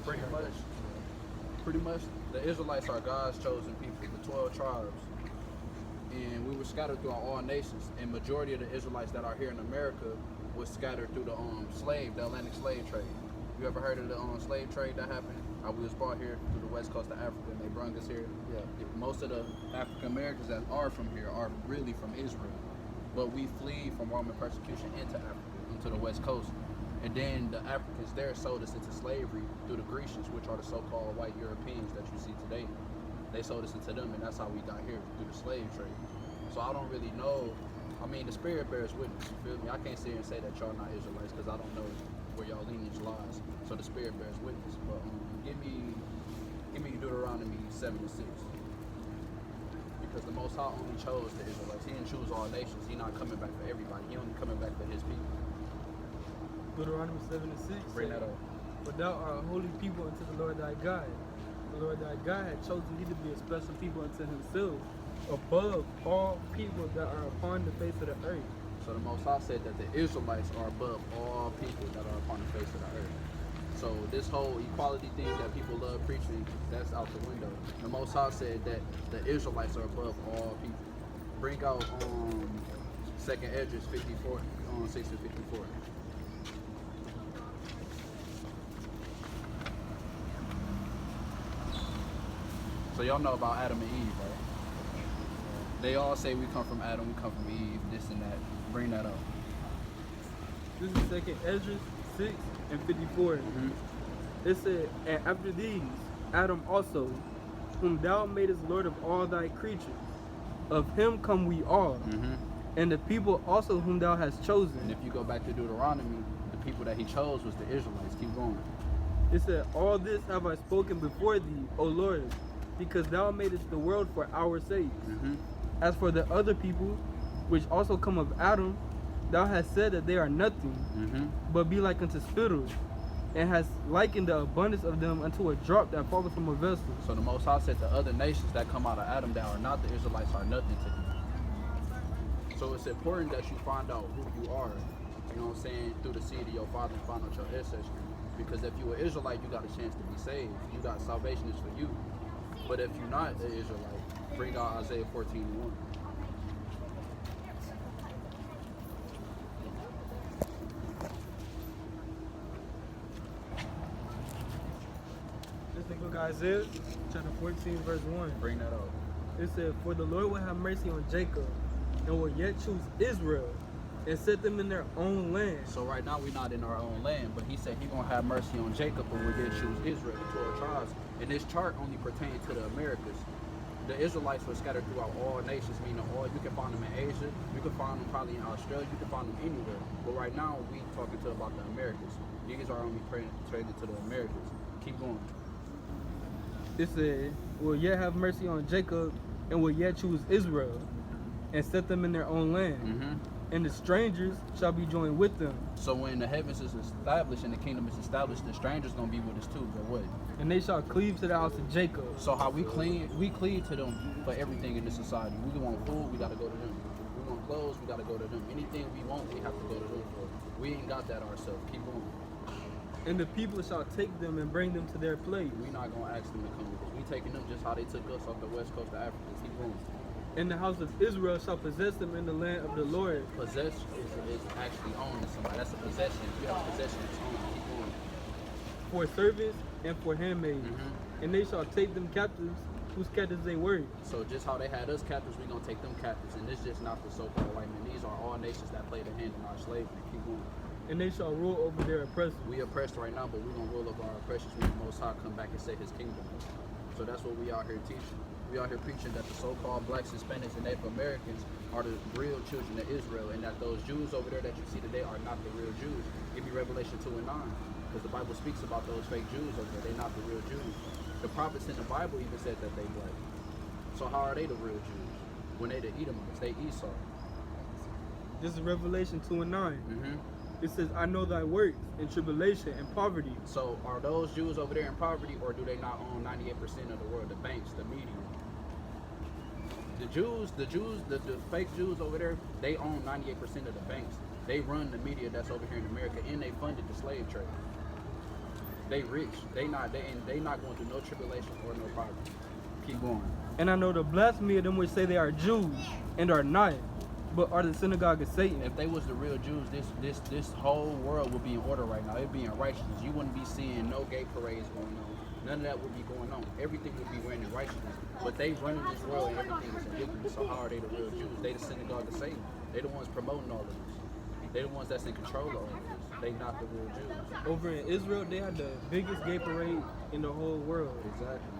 Pretty much, the Israelites are God's chosen people, the 12 tribes. And we were scattered throughout all nations. And majority of the Israelites that are here in America was scattered through the Atlantic slave trade. You ever heard of the slave trade that happened? We was brought here through the west coast of Africa, and they brought us here. Yeah. Most of the African Americans that are from here are really from Israel. But we flee from Roman persecution into Africa, into the west coast. And then the Africans there sold us into slavery through the Grecians, which are the so-called white Europeans that you see today. They sold us into them, and that's how we got here, through the slave trade. So I don't really know. I mean, the Spirit bears witness, you feel me? I can't sit here and say that y'all not Israelites, because I don't know where y'all lineage lies. So the Spirit bears witness. But give me Deuteronomy 7:6. Because the Most High only chose the Israelites. He didn't choose all nations. He's not coming back for everybody. He only coming back for his people. Deuteronomy 7:6. Bring that up. But thou art a holy people unto the Lord thy God. The Lord thy God had chosen thee to be a special people unto himself, above all people that are upon the face of the earth. So the Most High said that the Israelites are above all people that are upon the face of the earth. So this whole equality thing that people love preaching, that's out the window. The Most High said that the Israelites are above all people. Bring out 2nd Esdras 54, 6 to 54. So y'all know about Adam and Eve, right? They all say we come from Adam, we come from Eve, this and that. Bring that up. This is 2nd Esdras 6 and 54. It said, and after these, Adam also, whom thou madest Lord of all thy creatures, of him come we all, and the people also whom thou hast chosen. And if you go back to Deuteronomy, the people that he chose was the Israelites. Keep going. It said, all this have I spoken before thee, O Lord, because thou madest the world for our sakes. As for the other people, which also come of Adam, thou hast said that they are nothing, but be like unto spittle, and hast likened the abundance of them unto a drop that falleth from a vessel. So the Most High said the other nations that come out of Adam that are not the Israelites are nothing to him. So it's important that you find out who you are, you know what I'm saying, through the seed of your father and find out your ancestry. Because if you're an Israelite, you got a chance to be saved. You got salvation is for you. But if you're not an Israelite, bring out Isaiah 14:1. This is the book of Isaiah, chapter 14, verse 1. Bring that up. It said, for the Lord will have mercy on Jacob, and will yet choose Israel, and set them in their own land. So right now we're not in our own land, but he said he's going to have mercy on Jacob, and we're going to choose Israel, the 12 tribes. And this chart only pertains to the Americas. The Israelites were scattered throughout all nations, meaning all. You can find them in Asia, you can find them probably in Australia, you can find them anywhere. But right now we talking about the Americas. These are only traded to the Americas. Keep going. It said, will yet have mercy on Jacob, and will yet choose Israel, and set them in their own land. And the strangers shall be joined with them. So when the heavens is established and the kingdom is established, the strangers gonna be with us too. But what? And they shall cleave to the house of Jacob. So how we cleave to them for everything in this society. We want food, we gotta go to them. We want clothes, we gotta go to them. Anything we want, we have to go to them for. We ain't got that ourselves. Keep going. And the people shall take them and bring them to their place. We not gonna ask them to come with us. We taking them just how they took us off the west coast of Africa. Keep going. And the house of Israel shall possess them in the land of the Lord. Possess is actually owning somebody. That's a possession. If you have a possession, it's owned. Keep going. For servants and for handmaids. And they shall take them captives, whose captives they were. So just how they had us captives, we're gonna take them captives. And this just not the so-called white men. These are all nations that played a hand in our slavery. Keep going. And they shall rule over their oppressors. We oppressed right now, but we're gonna rule over our oppressors when the Most High come back and set his kingdom. So that's what we out here teaching. We out here preaching that the so-called blacks, Hispanics, and Native Americans are the real children of Israel, and that those Jews over there that you see today are not the real Jews. Give me Revelation 2 and 9, because the Bible speaks about those fake Jews over there. They're not the real Jews. The prophets in the Bible even said that they black. So how are they the real Jews? When they the Edomites, they Esau. This is Revelation 2 and 9. It says, I know thy works in tribulation and poverty. So are those Jews over there in poverty, or do they not own 98% of the world, the banks, the media? The fake Jews over there, they own 98% of the banks. They run the media that's over here in America, and they funded the slave trade. They rich. They not going through no tribulation or no poverty. Keep going. And I know the blasphemy of them which say they are Jews and are not, but are the synagogue of Satan. If they was the real Jews, this whole world would be in order right now. It'd be in righteousness. You wouldn't be seeing no gay parades going on. None of that would be going on. Everything would be running in righteousness. But they running this world and everything is in wickedness. So how are they the real Jews? They the synagogue of Satan. They the ones promoting all of this. They the ones that's in control of all of this. They not the real Jews. Over in Israel, they had the biggest gay parade in the whole world. Exactly.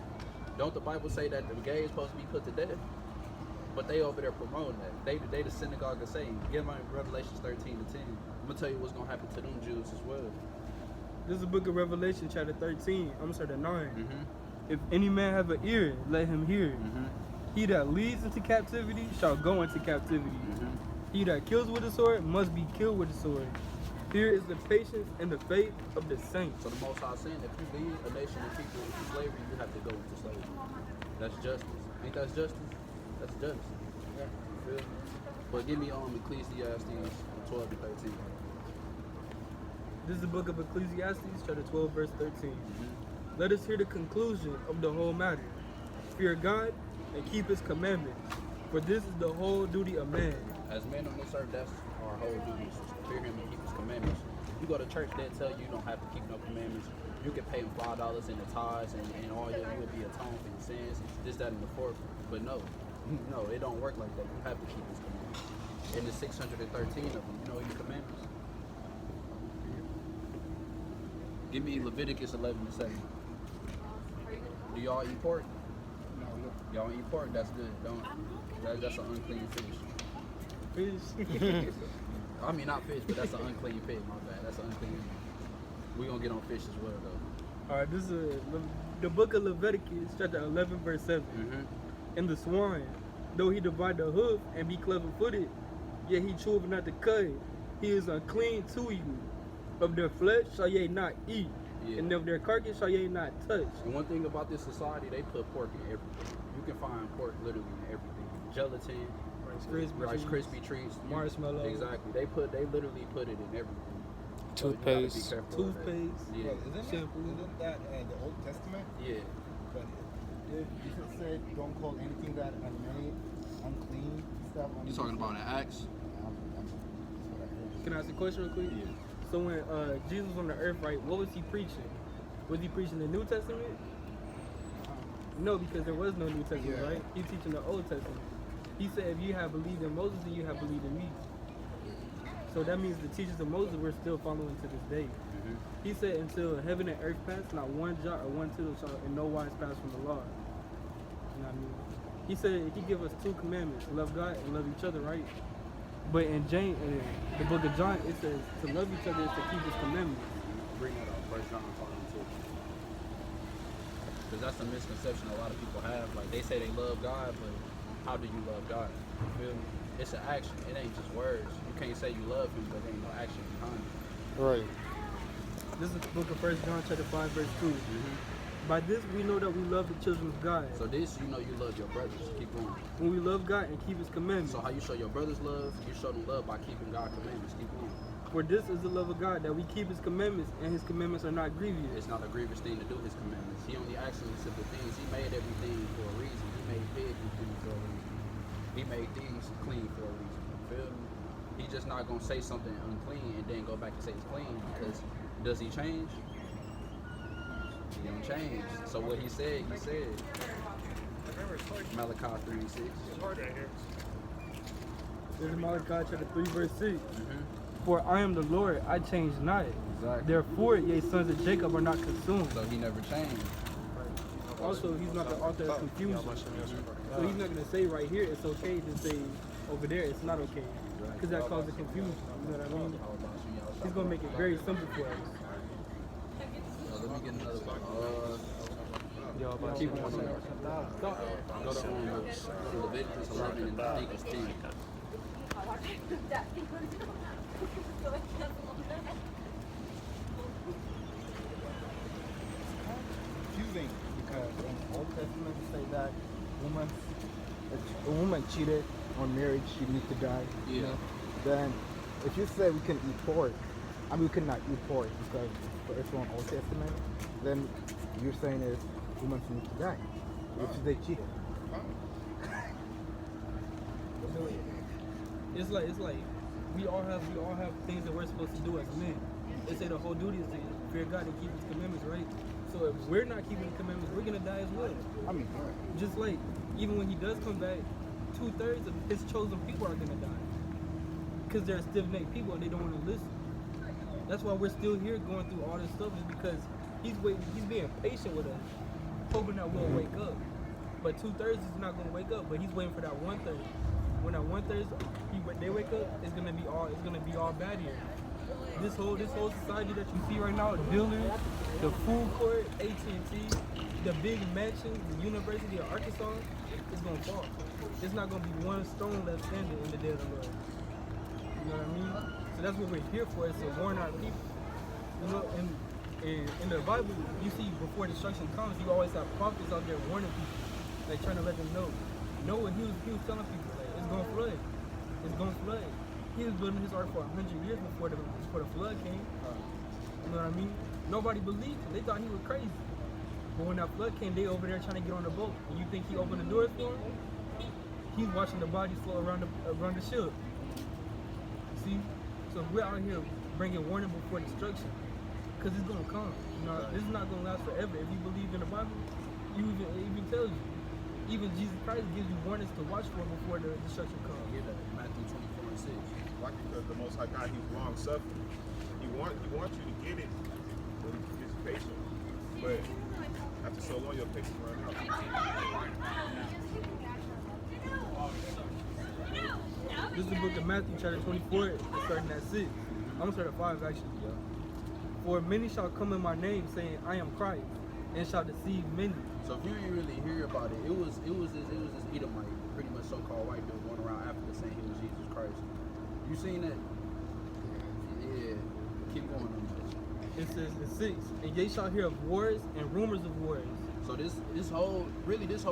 Don't the Bible say that the gay is supposed to be put to death? But they over there promoting that. They the synagogue of Satan. Give me Revelations 13 to 10. I'm gonna tell you what's gonna happen to them Jews as well. This is the book of Revelation, chapter 13. I'm gonna start at 9. Mm-hmm. If any man have an ear, let him hear. Mm-hmm. He that leads into captivity shall go into captivity. Mm-hmm. He that kills with the sword must be killed with the sword. Here is the patience and the faith of the saints. So the Most High saying, if you lead a nation of people into slavery, you have to go into slavery. That's justice. Ain't that justice? That's justice. Yeah. You feel me? But give me Ecclesiastes 12 to 13. This is the book of Ecclesiastes, chapter 12, verse 13. Mm-hmm. Let us hear the conclusion of the whole matter. Fear God and keep his commandments, for this is the whole duty of man. As men on this earth, that's our whole duty, is to fear him and keep his commandments. You go to church, they'll tell you don't have to keep no commandments. You can pay them $5 in the tithes and all you will be atoned for your sins, this, that, and the fourth. But no, it don't work like that. You have to keep his commandments. And there's 613 of them. You know your commandments? Give me Leviticus 11 to 7. Do y'all eat pork? No, Y'all eat pork? That's good. That's an unclean fish. Fish. I mean, not fish, but that's an unclean pig. My bad. That's an unclean. We gonna get on fish as well, though. All right, this is the book of Leviticus, chapter 11, verse 7. Mm-hmm. And the swine, though he divide the hoof and be clever-footed, yet he cheweth not the cud. He is unclean to you. Of their flesh shall ye not eat, and of their carcass shall ye not touch. And one thing about this society, they put pork in everything. You can find pork literally in everything. Gelatin, Rice Krispie treats, marshmallow. Exactly. They literally put it in everything. Toothpaste. So you gotta be careful of that. Toothpaste. Yeah. Well, isn't that the Old Testament? Yeah. But it said don't call anything that unmade, unclean stuff. You talking about an axe? Can I ask a question real quick? Yeah. So when Jesus was on the earth, right, what was he preaching? Was he preaching the New Testament? No, because there was no New Testament, right? He's teaching the Old Testament. He said, if you have believed in Moses, then you have believed in me. So that means the teachings of Moses we're still following to this day. Mm-hmm. He said, until heaven and earth pass, not one jot or one tittle shall in no wise pass from the law. You know what I mean? He said he give us 2 commandments, love God and love each other, right? But in the book of John, it says to love each other is to keep his commandments. Bring that up. 1 John 5:2. Because that's a misconception a lot of people have. Like, they say they love God, but how do you love God? You feel me? It's an action. It ain't just words. You can't say you love him, but there ain't no action behind it. Right. This is the book of 1 John chapter 5, verse 2. Mm-hmm. By this we know that we love the children of God. So this, you know you love your brothers. Keep going. When we love God and keep his commandments. So how you show your brothers love, you show them love by keeping God's commandments. Keep going. For this is the love of God, that we keep his commandments, and his commandments are not grievous. It's not a grievous thing to do his commandments. He only asks them simple things. He made everything for a reason. He made pigs and things for a reason. He made things clean for a reason. You feel me? He's just not gonna say something unclean and then go back and say it's clean, because does he change? He don't change. So what he said, he said. Malachi 3:6. This is Malachi chapter 3, verse 6. Mm-hmm. For I am the Lord, I change not. Exactly. Therefore, ye sons of Jacob are not consumed. So he never changed. Also, he's not the author of confusion. So he's not going to say right here it's okay to say over there it's not okay. Because that causes confusion. You know what I mean? He's going to make it very simple for us. Let me get another one. Keep one on there. Go to Leviticus 11 and I think it's 10. Confusing because in the Old Testament it say that if a woman cheated on marriage, she needs to die. Yeah. You know? Then if you say we can eat pork, I mean, we could not eat pork because it's on Old Testament. Then you're saying is humans need to die if they cheated. It's like we all have things that we're supposed to do as men. They say the whole duty is to fear God and keep His commandments, right? So if we're not keeping the commandments, we're gonna die as well. I mean, Just like even when He does come back, 2/3 of His chosen people are gonna die because they're stiff-necked people and they don't want to listen. That's why we're still here going through all this stuff, is because He's waiting. He's being patient with us, hoping that we'll wake up. But 2/3 is not gonna wake up, but He's waiting for that 1/3. When that 1/3 they wake up, it's gonna be all bad here. This whole society that you see right now, building the food court, AT&T, the big mansions, the University of Arkansas, it's gonna fall. It's not gonna be one stone left standing in the day of the Lord. You know what I mean? So that's what we're here for, is to warn our people. You know, and in the Bible, you see before destruction comes, you always have prophets out there warning people, like trying to let them know. Noah, he was telling people, like, it's gonna flood. It's gonna flood. He was building his ark for 100 years before the flood came. You know what I mean? Nobody believed him. They thought he was crazy. But when that flood came, they over there trying to get on the boat. And you think he opened the doors for him? He's watching the bodies flow around the ship. See? So we're out here bringing warning before destruction, because it's gonna come. You know, this is not gonna last forever. If you believe in the Bible, it even tells you. Even Jesus Christ gives you warnings to watch for before the destruction comes. Hear that? Matthew 24:6. Why? Because the Most High God, He's long suffering. He wants you to get it, but He's patient. But after so long, your patience run out. This is the book of Matthew, chapter 24, starting at 6. I'm gonna start at 5 actually. Yeah. For many shall come in my name, saying, I am Christ, and shall deceive many. So if you didn't really hear about it, it was this Edomite, pretty much so-called white dude going around Africa saying he was Jesus Christ. You seen that? Yeah. Keep going on this. It says in 6, and ye shall hear of wars and rumors of wars. So this whole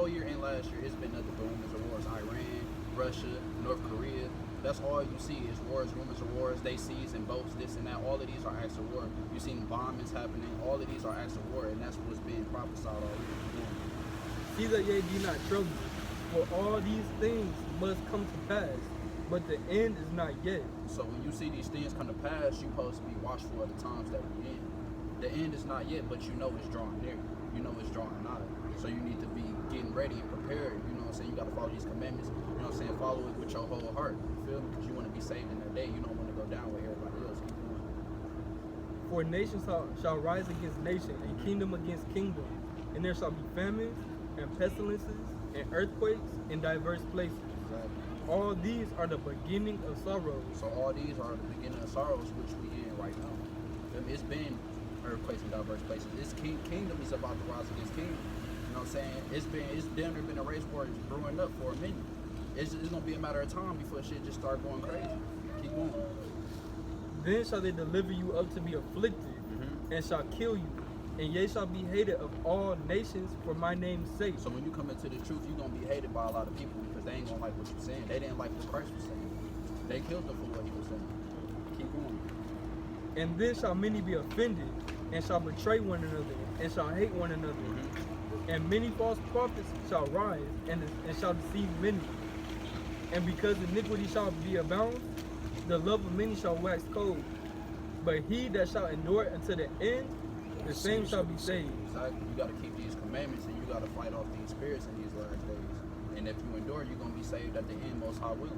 year and last year, it's been nothing but rumors of wars. Iran, Russia, North Korea. That's all you see is wars, rumors of wars. They seize and boats, this and that. All of these are acts of war. You've seen bombings happening. All of these are acts of war, and that's what's being prophesied already. See that ye be not troubled, for all these things must come to pass, but the end is not yet. So when you see these things come to pass, you're supposed to be watchful of the times that we're in. The end is not yet, but you know it's drawing near. You know it's drawing nigh. So you need to be getting ready and prepared. You know what I'm saying? You got to follow these commandments. You know what I'm saying? Follow it with your whole heart. You feel me? Because you want to be saved in that day. You don't want to go down with everybody else. For nation shall rise against nation, and kingdom against kingdom, and there shall be famines and pestilences and earthquakes in diverse places. Exactly. All these are the beginning of sorrows. So all these are the beginning of sorrows, which we in right now. It's been earthquakes in diverse places. This kingdom is about to rise against kingdom. You know what I'm saying? It's damn near been a race war brewing up for a minute. It's gonna be a matter of time before shit just start going crazy. Keep going. Then shall they deliver you up to be afflicted, and shall kill you, and ye shall be hated of all nations for my name's sake. So when you come into the truth, you're gonna be hated by a lot of people because they ain't gonna like what you're saying. They didn't like what Christ was saying. They killed him for what he was saying. Keep going. And then shall many be offended, and shall betray one another, and shall hate one another. And many false prophets shall rise, and shall deceive many. And because iniquity shall be abound, the love of many shall wax cold. But he that shall endure unto the end, the same shall be saved. Exactly. You got to keep these commandments, and you got to fight off these spirits in these last days. And if you endure, you're gonna be saved at the end, most high will.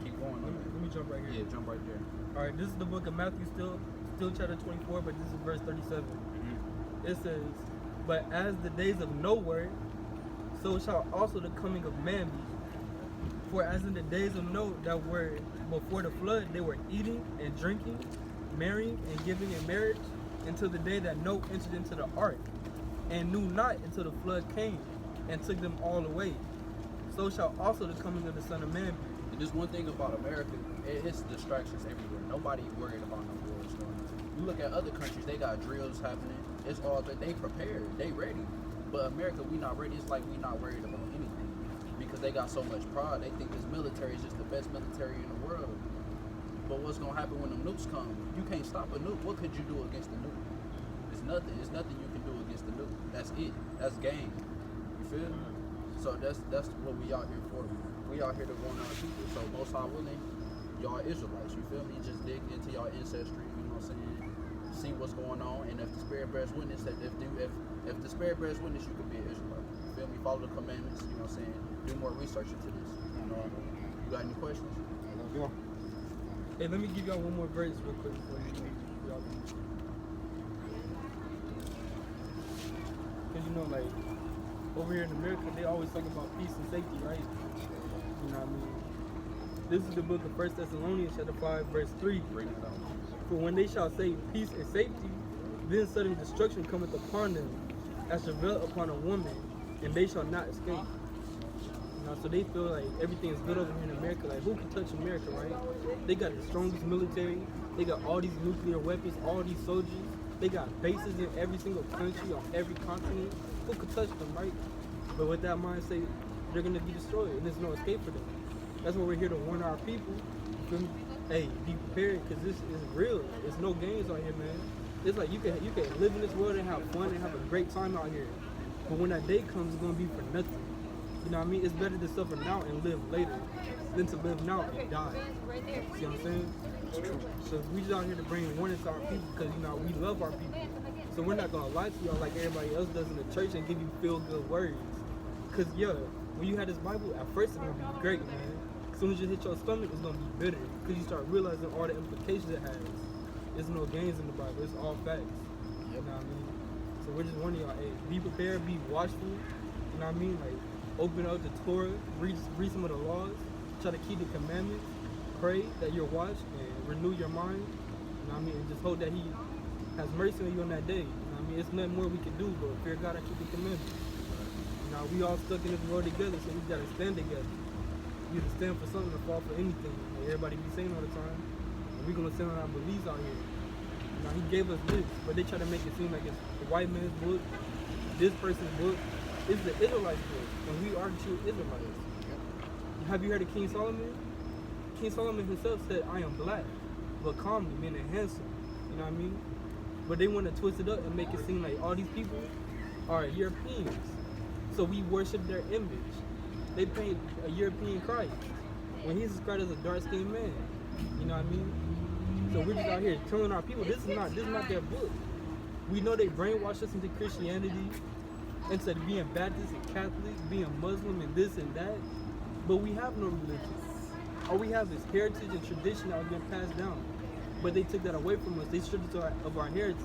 Keep going. Let me jump right here. Yeah, jump right there. All right, this is the book of Matthew, still chapter 24, but this is verse 37. It says, but as the days of Noah, so shall also the coming of man be. For as in the days of Noah that were before the flood, they were eating and drinking, marrying and giving in marriage, until the day that Noah entered into the ark, and knew not until the flood came, and took them all away. So shall also the coming of the Son of Man be. And just one thing about America, it's distractions everywhere. Nobody worried about no wars going on. You look at other countries, they got drills happening. It's all that they prepared, they ready. But America, we not ready. It's like we not worried about anything because they got so much pride. They think this military is just the best military in the world. But what's gonna happen when the nukes come? You can't stop a nuke. What could you do against the nuke? It's nothing. It's nothing you can do against the nuke. That's it. That's game. You feel me? So that's what we out here for. We out here to warn our people. So most high willing, y'all Israelites. You feel me? Just dig into y'all ancestry. You know what I'm saying? See what's going on. And if the Spirit bears witness, that if the Spirit bears witness, you can be an Israelite. You feel me? Follow the commandments. You know what I'm saying? Do more research into this. You know. You got any questions? Go. Hey, let me give y'all one more verse real quick before you y'all. Cause you know, like over here in America, they always talk about peace and safety, right? You know what I mean? This is the book of 1 Thessalonians chapter 5, verse 3. Bring it out. For when they shall say peace and safety, then sudden destruction cometh upon them, as travail upon a woman, and they shall not escape. So they feel like everything is good over here in America. Like, who can touch America, right? They got the strongest military. They got all these nuclear weapons, all these soldiers. They got bases in every single country, on every continent. Who could touch them, right? But with that mindset, they're going to be destroyed, and there's no escape for them. That's why we're here to warn our people. You feel me? Hey, be prepared, because this is real. There's no games out here, man. It's like you can live in this world and have fun and have a great time out here. But when that day comes, it's going to be for nothing. You know what I mean? It's better to suffer now and live later than to live now and die. See what I'm saying? It's true. So we just out here to bring warning to our people because, you know, we love our people. So we're not going to lie to y'all like everybody else does in the church and give you feel-good words. Because, yeah, when you have this Bible, at first it's going to be great, man. As soon as you hit your stomach, it's going to be bitter because you start realizing all the implications it has. There's no games in the Bible. It's all facts. You know what I mean? So we're just warning y'all, hey, be prepared, be watchful. You know what I mean? Like, open up the Torah, read some of the laws, try to keep the commandments, pray that you're watched, and renew your mind. You know what I mean? And just hope that He has mercy on you on that day. You know what I mean? It's nothing more we can do, but fear God and keep the commandments. You know, we all stuck in this world together, so we gotta stand together. You gotta stand for something to fall for anything. Like everybody be saying all the time. And we're gonna stand on our beliefs out here. You know, He gave us this, but they try to make it seem like it's the white man's book, this person's book. It's the Israelites' book, and we are the true Israelites. Have you heard of King Solomon? King Solomon himself said, I am black, but comely, meaning handsome. You know what I mean? But they want to twist it up and make it seem like all these people are Europeans. So we worship their image. They paint a European Christ when he's described as a dark-skinned man. You know what I mean? So we're just out here telling our people, this is not their book. We know they brainwashed us into Christianity, into being Baptist and Catholic, being Muslim and this and that. But we have no religion. All we have is heritage and tradition that has been passed down. But they took that away from us. They stripped us of our heritage.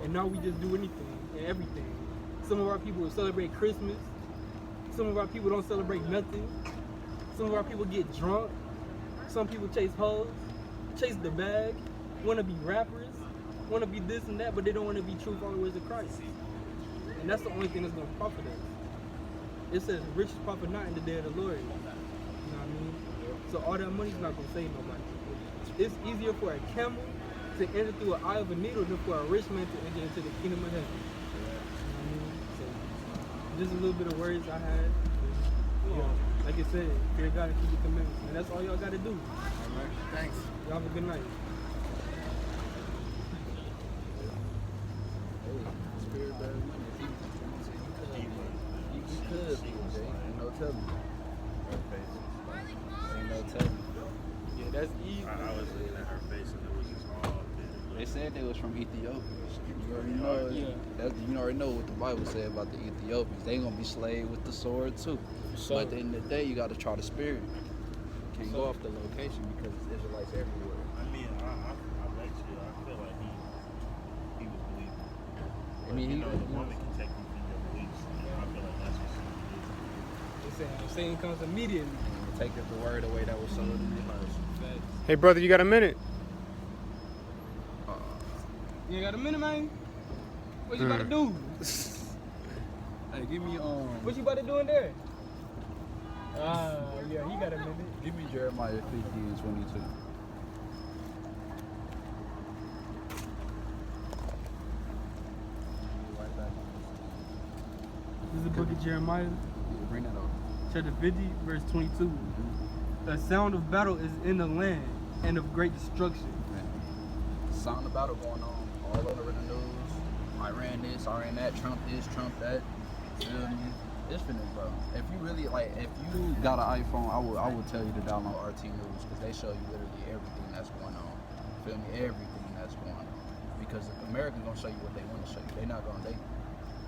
And now we just do anything and everything. Some of our people will celebrate Christmas. Some of our people don't celebrate nothing. Some of our people get drunk. Some people chase hoes, chase the bag, want to be rappers, want to be this and that, but they don't want to be true followers of Christ. And that's the only thing that's going to profit us. It says, riches profit not in the day of the Lord. You know what I mean? So all that money's not going to save nobody. It's easier for a camel to enter through an eye of a needle than for a rich man to enter into the kingdom of heaven. You know what I mean? So just a little bit of words I had. Yeah, like I said, fear God and keep the commandments. And that's all y'all got to do. All right. Thanks. Y'all have a good night. Spirit better than money. You could be, Jay. Ain't no telling. Ain't no telling. Yeah, that's easy. I was looking at her face and it was just all bitter. They said they was from Ethiopia. You already know. Yeah. You already know what the Bible said about the Ethiopians. They gonna be slaved with the sword too. So, but at the end of the day, you got to try the spirit. Can't go off the location because it's Israelites everywhere. I mean, I bet you, I feel like he was believing. I mean, you know, the woman can take you through your beliefs. And I feel like that's what she did. they saying comes immediately. Take the word away that was sold in their hearts. Hey, brother, you got a minute? You ain't got a minute, man? What you about to do? Hey, give me What you about to do in there? Yeah, he got a minute. give me Jeremiah 50 and 22. Right back. This is the book of Jeremiah, Yeah, bring that over. chapter 50, verse 22. The sound of battle is in the land, and of great destruction. Sound of battle going on all over the news. Iran this, Iran that, Trump this, Trump that. Feel me? It's finna, bro. If you really if you got an iPhone, I would tell you to download RT News because they show you literally everything that's going on. Feel me? Everything that's going on. Because Americans gonna show you what they want to show you.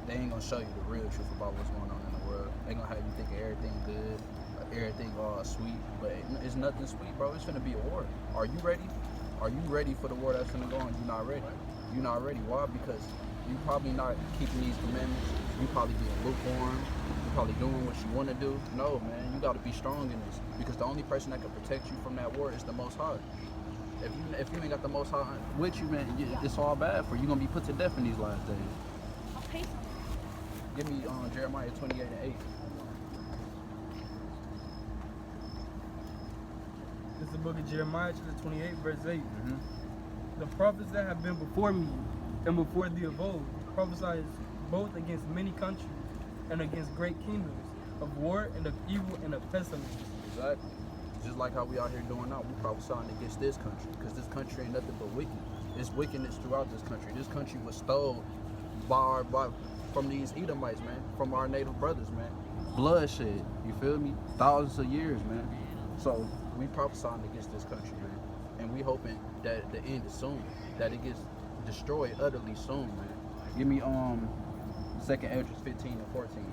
They ain't gonna show you the real truth about what's going on in the world. They gonna have you thinking everything good, everything all sweet, but it's nothing sweet, bro. It's finna be a war. Are you ready? Are you ready for the war that's finna go on? You're not ready. You're not ready. Why? Because you probably not keeping these commandments. You probably being lukewarm. You probably doing what you want to do. No, man. You got to be strong in this because the only person that can protect you from that war is the Most High. If you ain't got the Most High with you, man, it's all bad for you. You're gonna be put to death in these last days. I'll pay something. Give me Jeremiah 28:8. This is the book of Jeremiah, chapter 28, verse 8. Mm-hmm. The prophets that have been before me and before thee of old prophesied both against many countries and against great kingdoms, of war and of evil and of pestilence. Exactly. Just like how we out here doing now, we prophesying against this country because this country ain't nothing but wicked. There's wickedness throughout this country. This country was stole from these Edomites, man, from our native brothers, man. Bloodshed, you feel me? Thousands of years, man. So we prophesying against this country, man, and we hoping that the end is soon, that it gets destroyed utterly soon, man. Give me 2nd Esdras 15 and 14.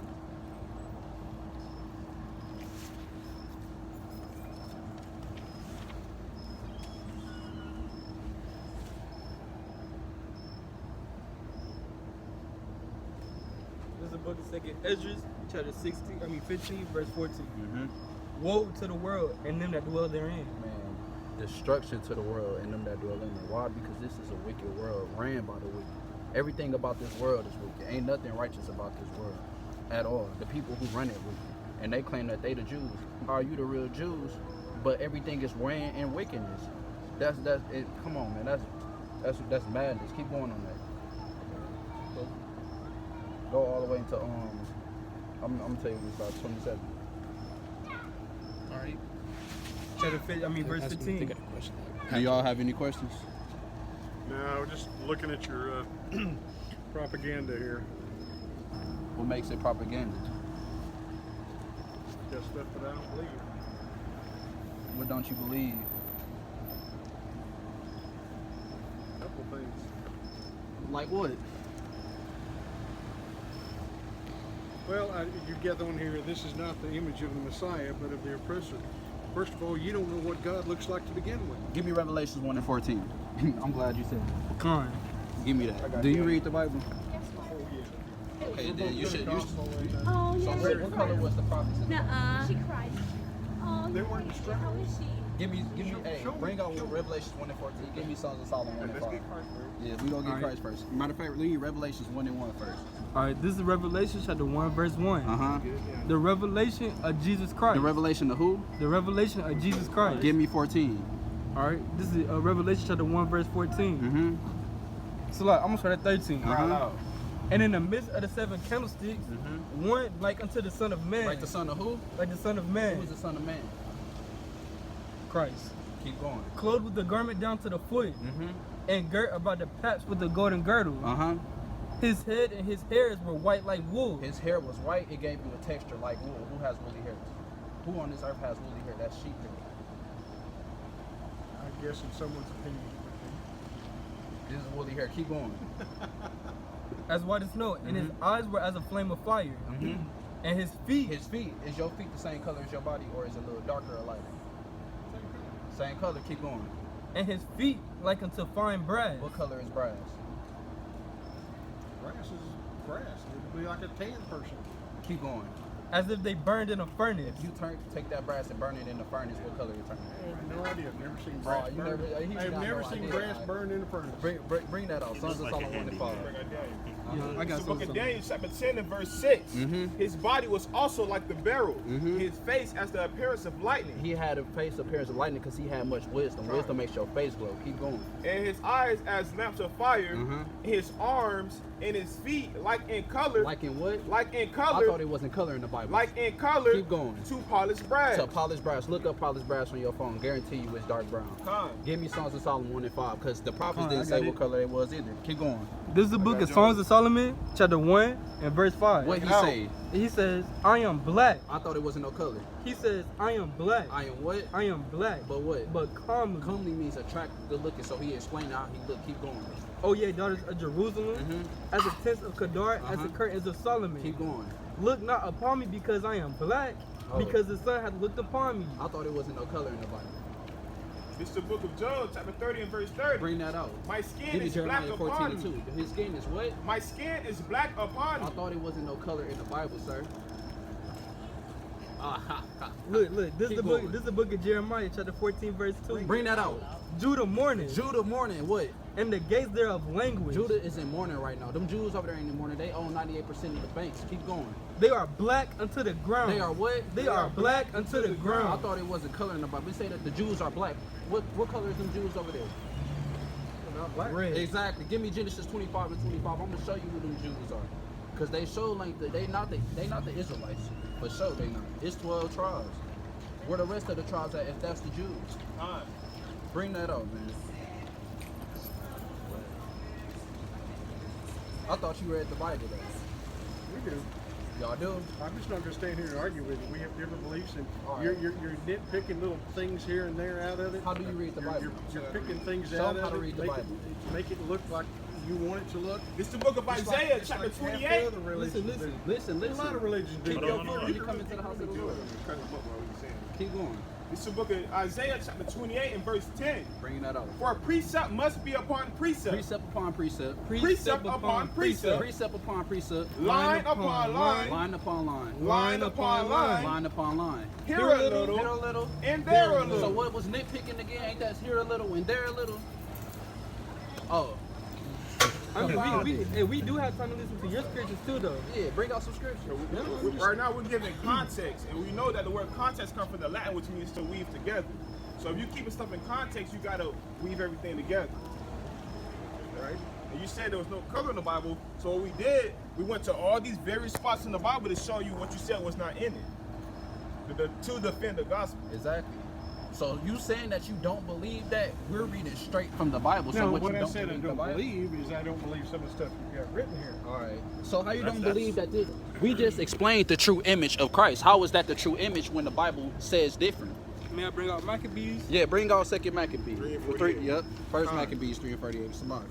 This is the book of 2nd Esdras, chapter 15, verse 14. Mm-hmm. Woe to the world and them that dwell therein. Man, destruction to the world and them that dwell in it. Why? Because this is a wicked world ran by the wicked. Everything about this world is wicked. Ain't nothing righteous about this world at all. The people who run it wicked, and they claim that they the Jews. How are you the real Jews? But everything is ran in wickedness. That's it. Come on, man. That's madness. Keep going on that. Go all the way into I'm gonna tell you about 27. All right. Verse 15. Do y'all have any questions? No, just looking at your propaganda here. What makes it propaganda? Just stuff that I don't believe. What don't you believe? A couple things. Like what? Well, you get on here, this is not the image of the Messiah, but of the oppressor. First of all, you don't know what God looks like to begin with. Give me Revelations 1 and 14. I'm glad you said it. Con. Give me that. Do you read the Bible? Yes, Oh, yeah. Okay, then you should. Oh, So yeah, what color was the prophecy? Nuh-uh. She cried. Oh, They weren't distracted. How is she? Give me, hey, bring out Revelations 1 and 14. Give me Sons of Solomon 1 and Let's 5. get Christ first. Yeah, we gonna get Alright. Christ first. Matter of fact, read Revelations 1 and 1 first. All right, this is Revelation chapter 1, verse 1. Uh-huh. The revelation of Jesus Christ. The revelation of who? The revelation of Jesus Christ. Give me 14. All right, this is Revelation chapter 1, verse 14. Mm-hmm. So like, I'm gonna start at 13. Uh-huh. And in the midst of the 7 candlesticks, one like unto the Son of Man. Like the son of who? Like the Son of Man. Who is the son of man? Christ. Keep going. Clothed with the garment down to the foot, Mm-hmm. and girt about the paps with the golden girdle. Uh-huh. His head and his hairs were white like wool. His hair was white. It gave you a texture like wool. Who has woolly hair? Who on this earth has woolly hair? That's sheep hair. I guess in someone's opinion. This is woolly hair. Keep going. As white as snow, and his eyes were as a flame of fire. Mm-hmm. And his feet, His feet. Is your feet the same color as your body, or is it a little darker or lighter? Same color. Keep going. and his feet like unto fine brass. What color is brass? Grass is grass. It would be like a tan person. Keep going. As if they burned in a furnace. If you take that brass and burn it in the furnace, what color it turn? I have no idea. I've never seen grass you burned. never- he I've got never no seen idea. grass burned in a furnace. Bring that out. Sons of like Solomon an 1 and Indian. 5. Yeah, I got It's the book some. of Daniel, chapter 10 and verse 6. Mhm. His body was also like the beryl, Mhm. his face as the appearance of lightning, He had a face appearance of lightning because he had much wisdom. Wisdom makes your face glow. Keep going. and his eyes as lamps of fire, Mhm. his arms and his feet like in color. Like in what? Like in I color. thought it wasn't color in the Bible. Like in color. Keep going. To polished brass. To polished brass. Look up polished brass on your phone. Guarantee you it's dark brown. Con. Give me Songs of Solomon 1 and 5, because the prophets I didn't say got what it. color it was either. Keep going. This is the book got of you. Songs of Solomon, chapter 1 and verse 5. What he Check it out. say? He says, I am black. I thought it wasn't no color. He says, I am black. I am what? I am black. But what? But comely. Comely means attractive, good looking. So he explained how he looked. Keep going. Oh yeah, daughters of Jerusalem, as the tents of Kedar, as the curtains of Solomon. Keep going. Look not upon me because I am black, because the sun hath looked upon me. I thought it wasn't no color in the Bible. This is the book of Job, chapter 30 and verse 30. Bring that out. My skin Give me is black Jeremiah upon 14 and me. 2. His skin is what? My skin is black upon I me. thought it wasn't no color in the Bible, sir. Look, this is Keep the book. going. This is the book of Jeremiah, chapter 14, verse 2. Bring that out. Judah mourning, Judah mourning. What? and the gates thereof language. Judah is in mourning right now. Them Jews over there ain't in mourning. They own 98% of the banks. Keep going. They are black unto the ground. They are what? They are black unto the I ground. thought it wasn't color in the Bible. We say that the Jews are black. What color is them Jews over there? Red. Exactly. Give me Genesis 25 and 25. I'm gonna show you who them Jews are. Cause they show like they not the Israelites, but show they not. It's 12 tribes. Where the rest of the tribes at if that's the Jews? Con. Bring that up, man. I thought you read the Bible though. We do. Y'all do? I'm just not going to stand here and argue with you. We have different beliefs, and All right. you're nitpicking little things here and there out of it. How do you read the You're- Bible? You're picking things Show out them how of to it, read the make Bible. make it look like you want it to look. This is the book of Isaiah, It's chapter like half 28. the other religions do. Listen. A lot of religions do. Keep Hold your on, foot hold when on. you come into the house of the Lord. Keep going. This is the book of Isaiah, chapter 28 and verse 10. Bringing that out. For precept must be upon precept. Precept upon precept. Precept upon precept. Precept upon precept. Line upon line. Line upon line. Line upon line. Line upon line. Here a Here little. a little. And there a So little. what was nitpicking again? Ain't that here a little and there a little? Oh. I mean, we do have time to listen to your scriptures too, though. Yeah, bring out some scripture. Right now we're giving context, and we know that the word context comes from the Latin, which means to weave together. So if you keep stuff in context, you gotta weave everything together. Right? And you said there was no color in the Bible, so what we did, we went to all these various spots in the Bible to show you what you said was not in it. To defend the gospel. Exactly. So you saying that you don't believe that? We're reading straight from the Bible. So No, what what you I don't said I believe the don't Bible? believe is I don't believe some of the stuff you've got written here. All right. So how you don't That's- believe that this? We just explained the true image of Christ. How is that the true image when the Bible says different? May I bring out Maccabees? Yeah, bring out second Maccabee. 3 and 48. Yep. First All right. Maccabees 3 and 48. Smart.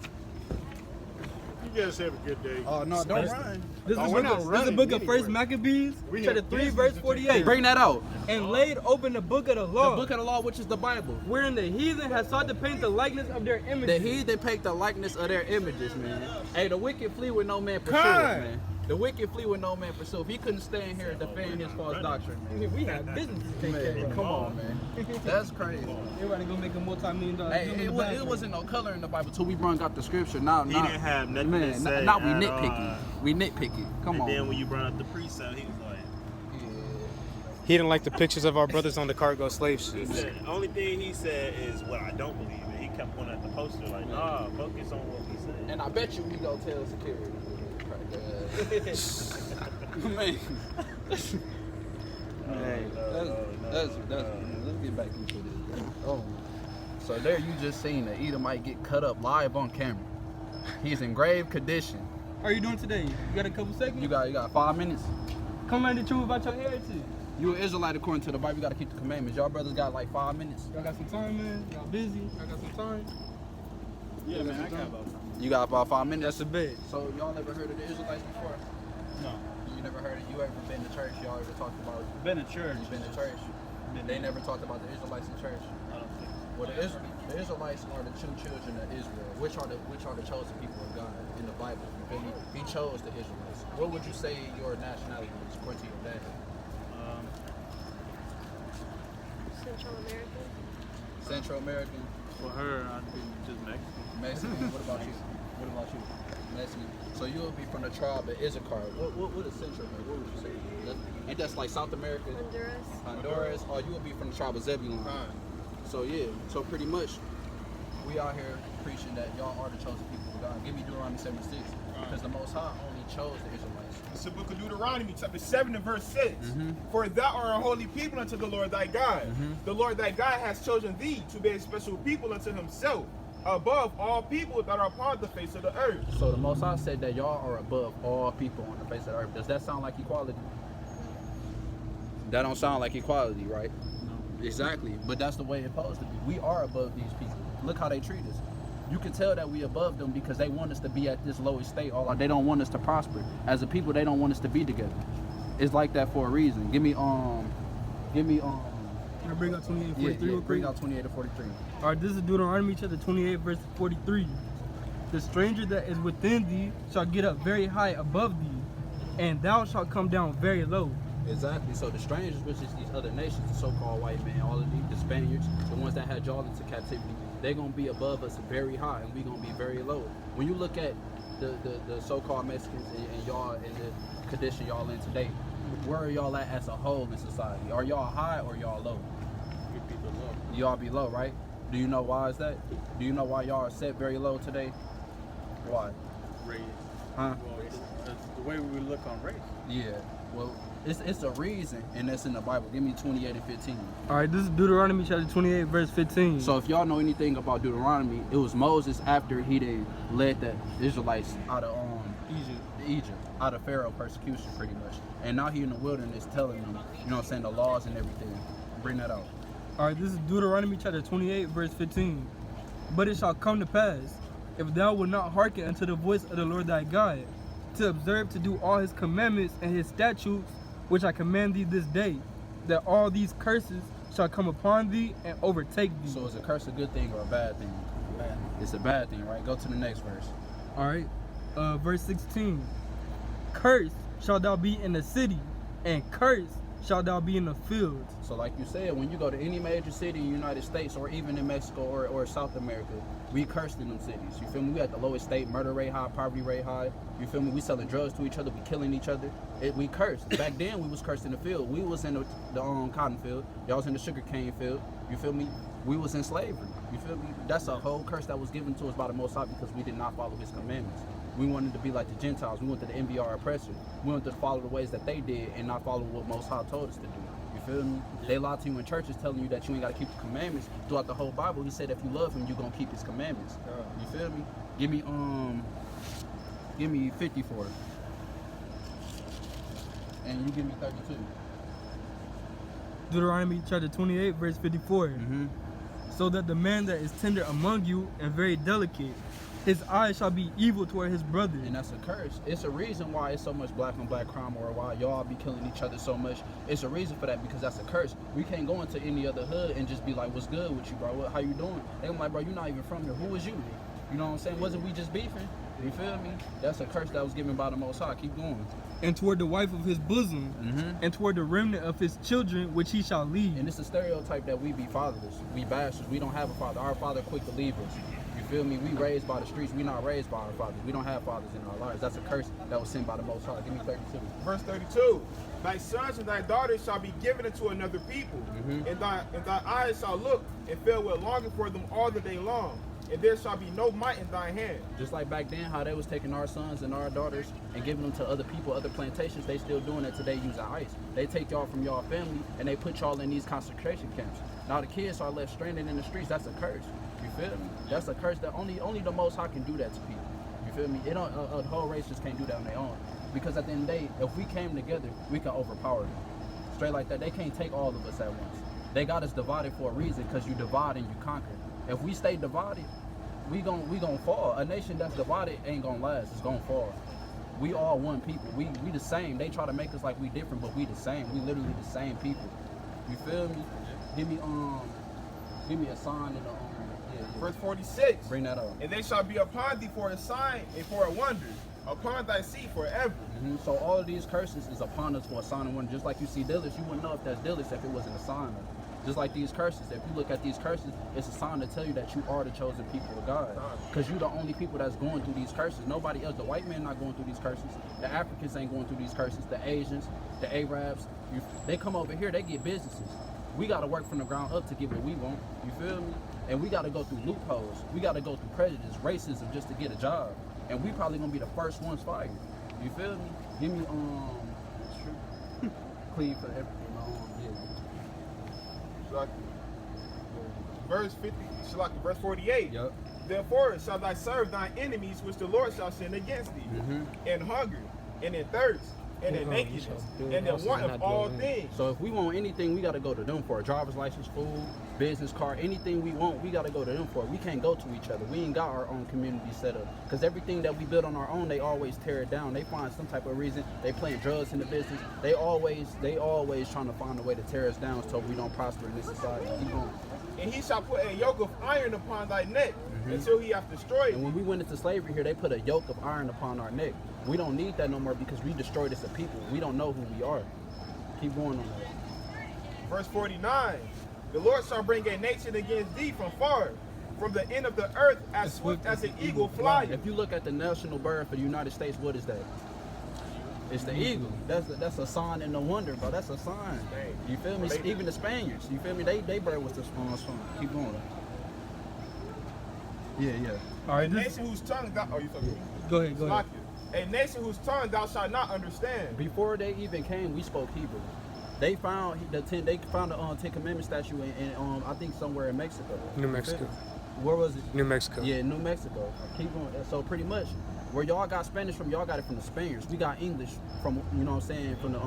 You guys have a good day. Oh no, don't run. This Oh, is we're the not book of running First anywhere. Maccabees, We chapter have 3, business verse to take 48. Bring that out. And laid open the book of the law, The book of the law, which is the Bible. wherein the heathen had sought to paint the likeness of their The images. heathen paint the likeness of their images, man. Hey, the wicked flee with no man pursue, Kind. man. The wicked flee with no man pursue. If he couldn't stand here and defend his false doctrine, We have business to take care man, of. come on, man. That's crazy. Everybody gonna make a multi-million-dollar Hey, deal in it, the was, it background. wasn't no color in the Bible till we brought out the scripture. Now, He now didn't have nothing man, to say. now we at nitpicky. all. We nitpicky. Come And on. then when you brought up the precept, he was like, He didn't like the pictures of our brothers on the cargo slave he ships. said, the only thing he said is what I don't believe. And he kept pointing at the poster like, nah, focus on what we said. And I bet you we go tell security. Man, let's get back into this. Oh, so there you just seen the Edomite get cut up live on camera. He's in grave condition. How are you doing today? You got a couple seconds? You got 5 minutes. Come learn the truth about your heritage. You an Israelite according to the Bible. You got to keep the commandments. Y'all brothers got like 5 minutes. Y'all got some time, man. Y'all busy. Y'all got some time. Yeah, man, I got about time. You got about 5 minutes. That's a bet. So y'all never heard of the Israelites before? No. You never heard of? You ever been to church? Y'all ever talked about? Been to church. You been to church? They never talked about the Israelites in church. I don't think so. Well, the Israelites are the true children of Israel, which are the chosen people of God in the Bible. You feel me? He chose the Israelites. What would you say your nationality is according to your dad? Central American. Central American, For her, I'd be just Mexican. Mexican. What about you? What about you? Mexican. So you'll be from the tribe of Issachar. What is Central America? What would you say? Ain't that like South America? Honduras. Or you will be from the tribe of Zebulon. So yeah, so pretty much we out here preaching that y'all are the chosen people of God. Give me Deuteronomy 76. Because the Most High only chose the Israelites. It's the book of Deuteronomy, chapter 7 and verse 6. Mhm. For thou art a holy people unto the Lord thy God. The Lord thy God has chosen thee to be a special people unto himself, above all people that are upon the face of the earth. So the Most High said that y'all are above all people on the face of the earth. Does that sound like equality? That don't sound like equality, right? No. Exactly. But that's the way it's supposed to be. We are above these people. Look how they treat us. You can tell that we above them because they want us to be at this lowest state. They don't want us to prosper. As a people, they don't want us to be together. It's like that for a reason. Give me Can I bring out 28 and 43 real quick? bring out 28 to 43. All right, this is Deuteronomy chapter 28, verse 43. The stranger that is within thee shall get up very high above thee, and thou shalt come down very low. Exactly. So the strangers, which is these other nations, the so-called white man, all of these, the Spaniards, the ones that had y'all into captivity, they're gonna be above us very high, and we're gonna be very low. When you look at the so-called Mexicans and y'all in the condition y'all in today, where are y'all at as a whole in society? Are y'all high or y'all low? We be below. Y'all be low, right? Do you know why is that? Do you know why y'all are set very low today? Why? Race. Huh? Well, it's the way we look on race. Yeah. Well, it's a reason, and that's in the Bible. Give me 28 and 15. All right, this is Deuteronomy chapter 28, verse 15. So if y'all know anything about Deuteronomy, it was Moses after he led the Israelites out of Egypt, out of Pharaoh persecution pretty much. And now he in the wilderness telling them, you know what I'm saying, the laws and everything. Bring that out. All right, this is Deuteronomy chapter 28, verse 15. But it shall come to pass, if thou wilt not hearken unto the voice of the Lord thy God, to observe to do all his commandments and his statutes, which I command thee this day, that all these curses shall come upon thee and overtake thee. So is a curse a good thing or a bad thing? Bad. It's a bad thing, right? Go to the next verse. All right, verse 16. Cursed shalt thou be in the city, and cursed shalt thou be in the fields. So like you said, when you go to any major city in the United States or even in Mexico or South America, we cursed in them cities. You feel me? We at the lowest state, murder rate high, poverty rate high. You feel me? We selling drugs to each other, we killing each other. We cursed. Back then we was cursed in the field. We was in the cotton field. Y'all was in the sugar cane field. You feel me? We was in slavery. You feel me? That's a whole curse that was given to us by the Most High because we did not follow his commandments. We wanted to be like the Gentiles. We wanted to envy our oppressor. We wanted to follow the ways that they did and not follow what Most High told us to do. You feel me? They lie to you in churches telling you that you ain't got to keep the commandments. Throughout the whole Bible, he said if you love him, you're going to keep his commandments. You feel me? Give me 54. And you give me 32. Deuteronomy chapter 28, verse 54. Mm-hmm. So that the man that is tender among you and very delicate, his eyes shall be evil toward his brother. And that's a curse. It's a reason why it's so much black on black crime or why y'all be killing each other so much. It's a reason for that because that's a curse. We can't go into any other hood and just be like, what's good with you, bro? How you doing? They like, bro, you're not even from here. Who is you? You know what I'm saying? Wasn't we just beefing? You feel me? That's a curse that was given by the Most High. Keep going. And toward the wife of his bosom, and toward the remnant of his children, which he shall lead. And it's a stereotype that we be fatherless. We bastards. We don't have a father. Our father quick to leave us. You feel me? We raised by the streets. We not raised by our fathers. We don't have fathers in our lives. That's a curse that was sent by the Most High. Give me 32. Verse 32. Thy sons and thy daughters shall be given unto another people, and thy eyes shall look and feel with longing for them all the day long. And there shall be no might in thy hand. Just like back then, how they was taking our sons and our daughters and giving them to other people, other plantations, they still doing that today using ICE. They take y'all from y'all family and they put y'all in these concentration camps. Now the kids are left stranded in the streets. That's a curse. You feel me? That's a curse that only the Most High can do that to people. You feel me? It don't, a whole race just can't do that on their own. Because at the end of the day, if we came together, we can overpower them. Straight like that. They can't take all of us at once. They got us divided for a reason because you divide and you conquer. If we stay divided, we gon' fall. A nation that's divided ain't gonna last. It's gonna fall. We all one people. We the same. They try to make us like we different, but we the same. We literally the same people. You feel me? Give me a sign in the Verse 46. Bring that up. And they shall be upon thee for a sign and for a wonder, upon thy seed forever. So all of these curses is upon us for a sign and wonder. Just like you see Dillis, you wouldn't know if that's Dillis if it wasn't a sign. Just like these curses, if you look at these curses, it's a sign to tell you that you are the chosen people of God. Because you're the only people that's going through these curses. Nobody else. The white man not going through these curses. The Africans ain't going through these curses. The Asians, the Arabs, they come over here, they get businesses. We got to work from the ground up to get what we want. You feel me? And we got to go through loopholes. We got to go through prejudice, racism just to get a job. and we probably gonna be the first ones fired. You feel me? Give me that's true. Clean for everything. Yeah. Verse 50, Shalaki, verse 48. Yep. Therefore shall thy serve thine enemies, which the Lord shall send against thee, in hunger, and in thirst, and in nakedness, and in want of all things. So if we want anything, we gotta go to them for a driver's license, food, business card, anything we want, we gotta go to them for. We can't go to each other. We ain't got our own community set up. Because everything that we build on our own, they always tear it down. They find some type of reason. They playing drugs in the business. They always trying to find a way to tear us down so we don't prosper in this society. Keep going. And he shall put a yoke of iron upon thy neck until he hath destroyed And thee. when we went into slavery here, they put a yoke of iron upon our neck. We don't need that no more because we destroyed as a people. We don't know who we are. Keep going on that. Verse 49. The Lord shall bring a nation against thee from far, from the end of the earth, as swift as an eagle flying. If you look at the national bird for the United States, what is that? It's the eagle. That's a sign and a wonder, bro. That's a sign. You feel me? Even the Spaniards, you feel me? They bird was the swan. Keep going. Yeah. All right, A nation whose tongue thou, oh, you talking to me? go ahead. A nation whose tongue thou shalt not understand. Before they even came, we spoke Hebrew. They found the Ten Commandment statue in I think somewhere in Mexico. New Mexico. Where was it? New Mexico. Yeah, New Mexico. Keep going. So pretty much, where y'all got Spanish from, y'all got it from the Spaniards. We got English from, you know what I'm saying, from the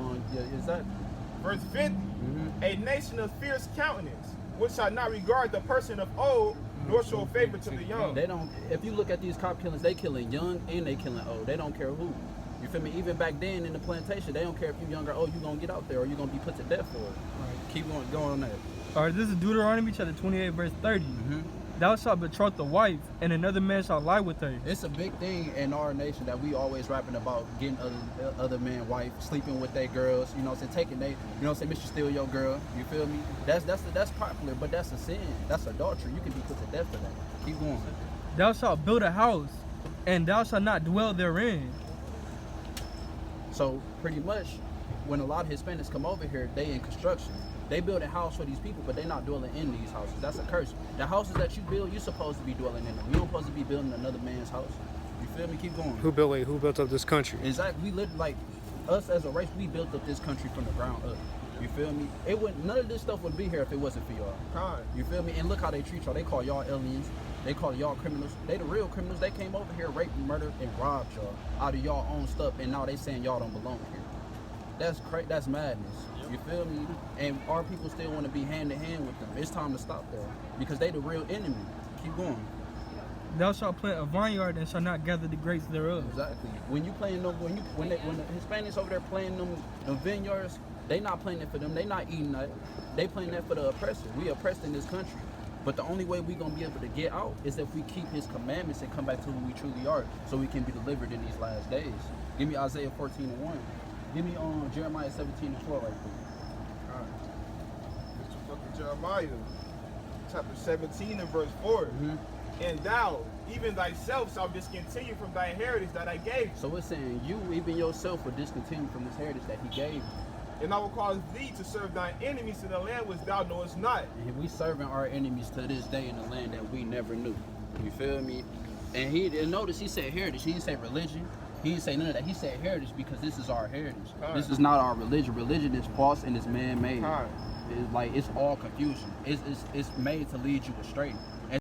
is that? Verse 50. A nation of fierce countenance, which shall not regard the person of old, nor show favor to the young. They don't. If you look at these cop killings, they killing young and they killing old. They don't care who. You feel me? Even back then in the plantation, they don't care if you young or old. You gonna get out there or you gonna be put to death for it. Keep going on that. All right, this is Deuteronomy chapter 28, verse 30. Thou shalt betroth the wife, and another man shall lie with her. It's a big thing in our nation that we always rapping about getting other men wife, sleeping with their girls, you know what I'm saying, taking they, you know what I'm saying, Mr. Steal your girl, you feel me? That's popular, but that's a sin. That's adultery. You can be put to death for that. Keep going. Thou shalt build a house, and thou shalt not dwell therein. So pretty much, when a lot of Hispanics come over here, they in construction. They build a house for these people, but they're not dwelling in these houses. That's a curse. The houses that you build, you're supposed to be dwelling in them. You don't supposed to be building another man's house. You feel me? Keep going. Who built up this country? Exactly. We live like us as a race. We built up this country from the ground up. You feel me? It wouldn't. None of this stuff would be here if it wasn't for y'all. You feel me? And look how they treat y'all. They call y'all aliens. They call y'all criminals. They the real criminals. They came over here, raped, murdered, and robbed y'all out of y'all own stuff, and now they saying y'all don't belong here. That's crazy. That's madness. You feel me? And our people still want to be hand in hand with them. It's time to stop that because they the real enemy. Keep going. Thou shalt plant a vineyard and shall not gather the grapes thereof. Exactly. When you playing them, when the Hispanics over there playing them vineyards, they not playing it for them. They not eating that. They playing that for the oppressor. We oppressed in this country. But the only way we gonna be able to get out is if we keep His commandments and come back to who we truly are, so we can be delivered in these last days. Give me Isaiah 14:1. Give me Jeremiah 17:4 right quick. This is fucking Jeremiah, chapter 17 and verse 4. And thou, even thyself, shalt discontinue from thy heritage that I gave. So it's saying you, even yourself, will discontinue from this heritage that He gave you. And I will cause thee to serve thine enemies in the land which thou knowest not. And we serving our enemies to this day in the land that we never knew. You feel me? And notice he said heritage. He didn't say religion. He didn't say none of that. He said heritage because this is our heritage. This is not our religion. Religion is false and it's man-made. It's like it's all confusion. It's made to lead you astray.